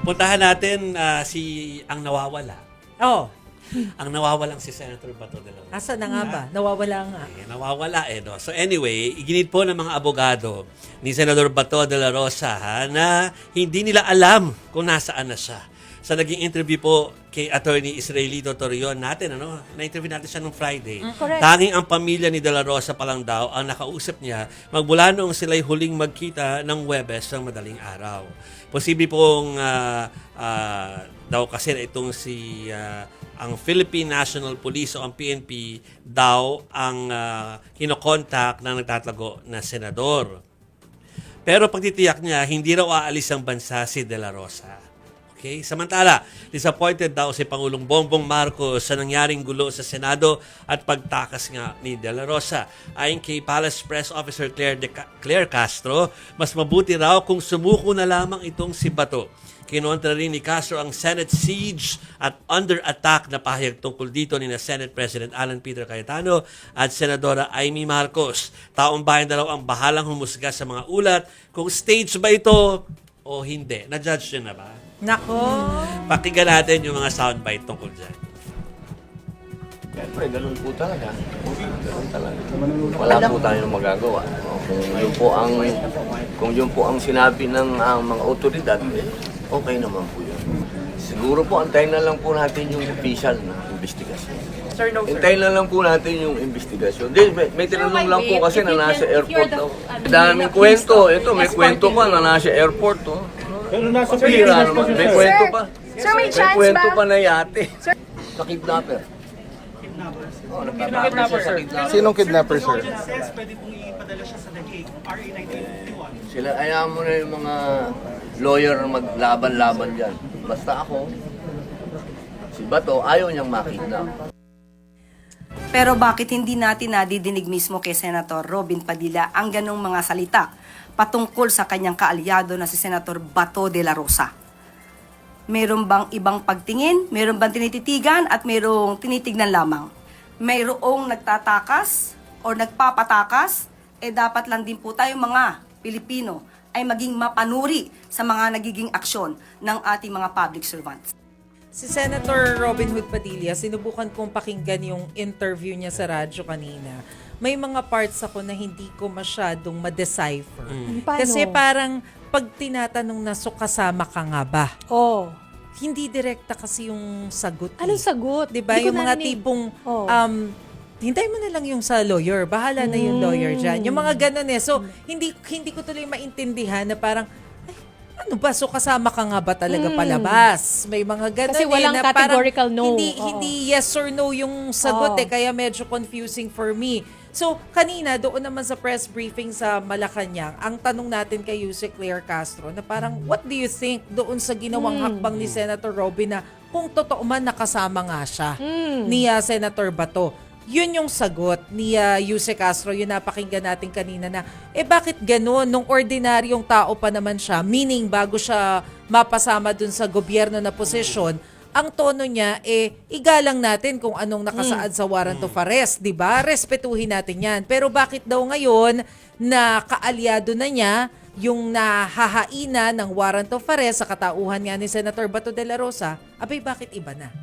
Puntahan natin ang nawawala. Oh, Ang nawawalang si Senator Bato de la Rosa. asa na nga ba? Nawawala nga. Nawawala no. So anyway, iginit po ng mga abogado ni Senador Bato de la Rosa na hindi nila alam kung nasaan na siya. Sa naging interview po kay Attorney Israelito Torreon natin, na-interview natin siya nung Friday. Correct. Tanging ang pamilya ni De La Rosa pa lang daw ang nakausap niya magmula noong sila'y huling magkita ng Huwebes ng madaling araw. Posible pong daw kasi na itong ang Philippine National Police o ang PNP daw ang kinokontak ng nagtatago na senador. Pero pagtitiyak niya, hindi raw aalis ang bansa si De La Rosa. Okay? Samantala, disappointed daw si Pangulong Bongbong Marcos sa nangyaring gulo sa Senado at pagtakas nga ni De La Rosa. Ayon kay Palace Press Officer Claire Castro, mas mabuti raw kung sumuko na lamang itong si Bato. Kinontra rin ni Castro ang Senate siege at under attack na pahayag tungkol dito ni Senate President Alan Peter Cayetano at Senadora Amy Marcos. Taong bayan na raw ang bahalang humusga sa mga ulat kung stage ba ito o hindi. Na-judge nyo na ba? Nako. Pakinggan natin yung mga soundbite tungkol dyan. Siyempre, ganun po talaga. Ganun talaga. Wala po tayong magagawa. Kung yun po ang sinabi ng mga otoridad, okay naman po yun. Siguro po, antayin na lang po natin yung official na investigasyon. Sir, no, sir. Hintayin na lang po natin yung investigasyon. May tinanong lang po kasi na nasa airport daw. Daming kwento. Ito, may kwento pa na nasa airport. Pero nasa Pira naman. May kwento pa. Sir, may May chance kwento ba? pa na yate. Sir. Sa kidnapper. Oh, Kidnapper, sir. Sinong kidnapper, sir? Says pwede pong ipadala siya sa Hague, RA 1951. Sila, ayaw mo na yung mga lawyer na maglaban-laban dyan. Basta ako, si Bato, ayaw niyang makidnap. Pero bakit hindi natin nadidinig mismo kay Senator Robin Padilla ang ganong mga salita patungkol sa kanyang kaalyado na si Senator Bato de la Rosa? Meron bang ibang pagtingin? Meron bang tinititigan at merong tinitignan lamang? Mayroong nagtatakas o nagpapatakas? Dapat lang din po tayo mga Pilipino ay maging mapanuri sa mga nagiging aksyon ng ating mga public servants. Si Senator Robin Hood Padilla, sinubukan kong pakinggan yung interview niya sa radyo kanina. May mga parts ako na hindi ko masyadong ma-decipher. Paano? Kasi parang pag tinatanong na, so kasama ka nga ba? Oh. Hindi direkta kasi yung sagot. Anong sagot? Diba? Hindi ko Yung mga narinig. tipong, Oh. hintay mo na lang yung sa lawyer. Bahala na yung lawyer dyan. Yung mga ganun eh. So, hindi ko tuloy maintindihan na parang, ano ba? So, kasama ka nga ba talaga palabas? May mga ganun Kasi walang na parang categorical no. Oo. Hindi yes or no yung sagot kaya medyo confusing for me. So, kanina, doon naman sa press briefing sa Malacanang, ang tanong natin kay Yuse Claire Castro na parang, what do you think doon sa ginawang hakbang ni Senator Robin na kung totoo man nakasama nga siya ni Senator Bato? Yun yung sagot ni Yuse Castro, yung napakinggan natin kanina na, bakit ganun? Nung ordinaryong tao pa naman siya, meaning bago siya mapasama dun sa gobyerno na posisyon, ang tono niya, igalang natin kung anong nakasaad sa warrant of arrest, di ba? Respetuhin natin yan. Pero bakit daw ngayon na kaalyado na niya yung nahahaina ng warrant of arrest sa katauhan nga ni Senator Bato de la Rosa, abay bakit iba na?